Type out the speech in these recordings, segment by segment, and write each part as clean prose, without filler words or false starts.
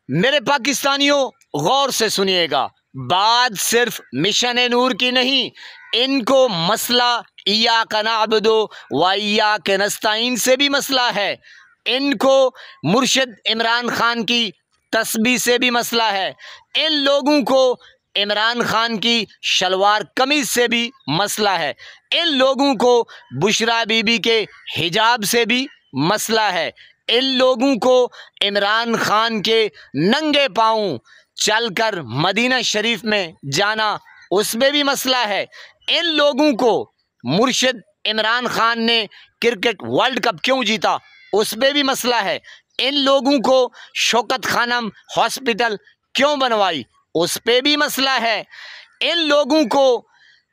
میرے پاکستانیوں غور سے سنیے گا، بات صرف مشن نور کی نہیں، ان کو مسئلہ ایاک نعبد و ایاک نستعین سے بھی مسئلہ ہے، ان کو مرشد عمران خان کی تسبیح سے بھی مسئلہ ہے، ان لوگوں کو عمران خان کی شلوار قمیض سے بھی مسئلہ ہے، ان لوگوں کو بشریٰ بی بی کے حجاب سے بھی مسئلہ ہے، ان لوگوں کو عمران خان کے ننگے پاؤں چل کر مدینہ شریف میں جانا اس میں بھی مسئلہ ہے، ان لوگوں کو مرشد عمران خان نے کرکٹ ورلڈ کپ کیوں جیتا اس میں بھی مسئلہ ہے، ان لوگوں کو شوکت خانم ہاسپٹل کیوں بنوائی اس پہ بھی مسئلہ ہے، ان لوگوں کو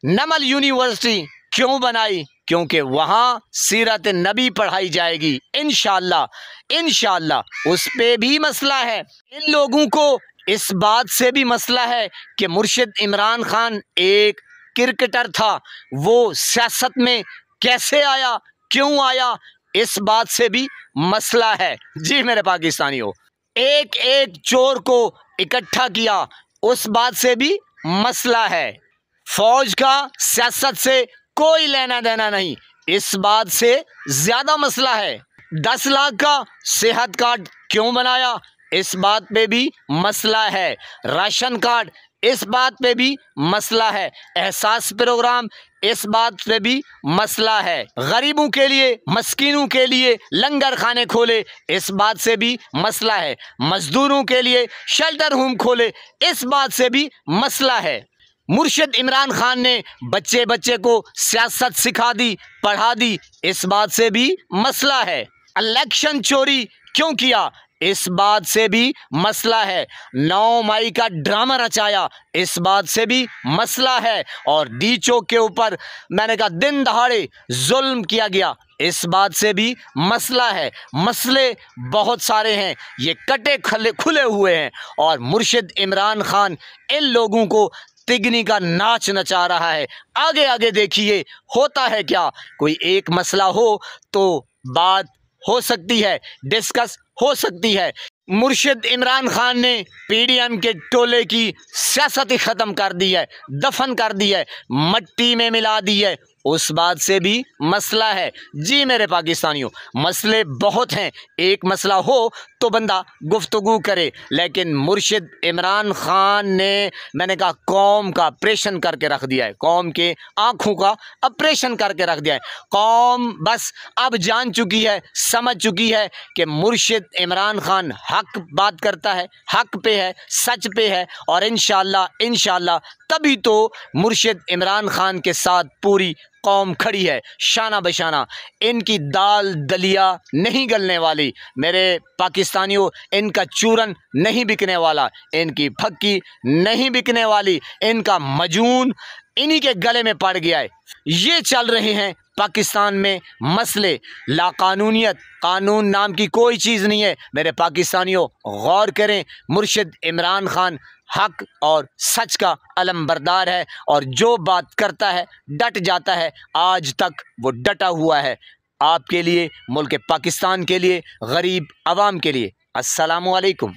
نمل یونیورسٹی کیوں بنائی کیونکہ وہاں سیرت نبی پڑھائی جائے گی انشاءاللہ اس پہ بھی مسئلہ ہے، ان لوگوں کو اس بات سے بھی مسئلہ ہے کہ مرشد عمران خان ایک کرکٹر تھا، وہ سیاست میں کیسے آیا کیوں آیا اس بات سے بھی مسئلہ ہے۔ جی میرے پاکستانیوں، ایک ایک چور کو اکٹھا کیا اس بات سے بھی مسئلہ ہے، فوج کا سیاست سے کوئی لینا دینا نہیں اس بات سے زیادہ مسئلہ ہے، 10 لاکھ کا صحت کارڈ کیوں بنایا اس بات پہ بھی مسئلہ ہے، راشن کارڈ اس بات پہ بھی مسئلہ ہے، احساس پروگرام اس بات پہ بھی مسئلہ ہے، غریبوں کے لیے مسکینوں کے لیے لنگر خانے کھولے اس بات سے بھی مسئلہ ہے، مزدوروں کے لیے شیلٹر ہوم کھولے اس بات سے بھی مسئلہ ہے، مرشد عمران خان نے بچے بچے کو سیاست سکھا دی پڑھا دی اس بات سے بھی مسئلہ ہے، الیکشن چوری کیوں کیا اس بات سے بھی مسئلہ ہے، 9 مئی کا ڈرامہ رچایا اس بات سے بھی مسئلہ ہے، اور ڈی چوک کے اوپر میں نے کہا دن دہاڑے ظلم کیا گیا اس بات سے بھی مسئلہ ہے، مسئلے بہت سارے ہیں، یہ کٹے کھلے ہوئے ہیں، اور مرشد عمران خان ان لوگوں کو تگنی کا ناچ نچا رہا ہے، آگے آگے دیکھیے ہوتا ہے کیا، کوئی ایک مسئلہ ہو تو بات ہو سکتی ہے، ڈسکس ہو سکتی ہے، مرشد عمران خان نے پی ڈی ایم کے ٹولے کی سیاست ختم کر دی ہے، دفن کر دی ہے، مٹی میں ملا دی ہے اس بات سے بھی مسئلہ ہے۔ جی میرے پاکستانیوں، مسئلے بہت ہیں، ایک مسئلہ ہو تو بندہ گفتگو کرے، لیکن مرشد عمران خان نے میں نے کہا قوم کا آپریشن کر کے رکھ دیا ہے، قوم کے آنکھوں کا آپریشن کر کے رکھ دیا ہے، قوم بس اب جان چکی ہے سمجھ چکی ہے کہ مرشد عمران خان حق بات کرتا ہے، حق پہ ہے، سچ پہ ہے، اور انشاءاللہ تبھی تو مرشد عمران خان کے ساتھ پوری قوم کھڑی ہے شانہ بشانہ، ان کی دال دلیا نہیں گلنے والی میرے پاکستانیوں، ان کا چورن نہیں بکنے والا، ان کی پھکی نہیں بکنے والی، ان کا مجون انہی کے گلے میں پڑ گیا ہے، یہ چل رہے ہیں پاکستان میں مسئلے، لا قانونیت، قانون نام کی کوئی چیز نہیں ہے، میرے پاکستانیوں غور کریں، مرشد عمران خان حق اور سچ کا علم بردار ہے، اور جو بات کرتا ہے ڈٹ جاتا ہے، آج تک وہ ڈٹا ہوا ہے، آپ کے لیے، ملک پاکستان کے لیے، غریب عوام کے لیے۔ السلام علیکم۔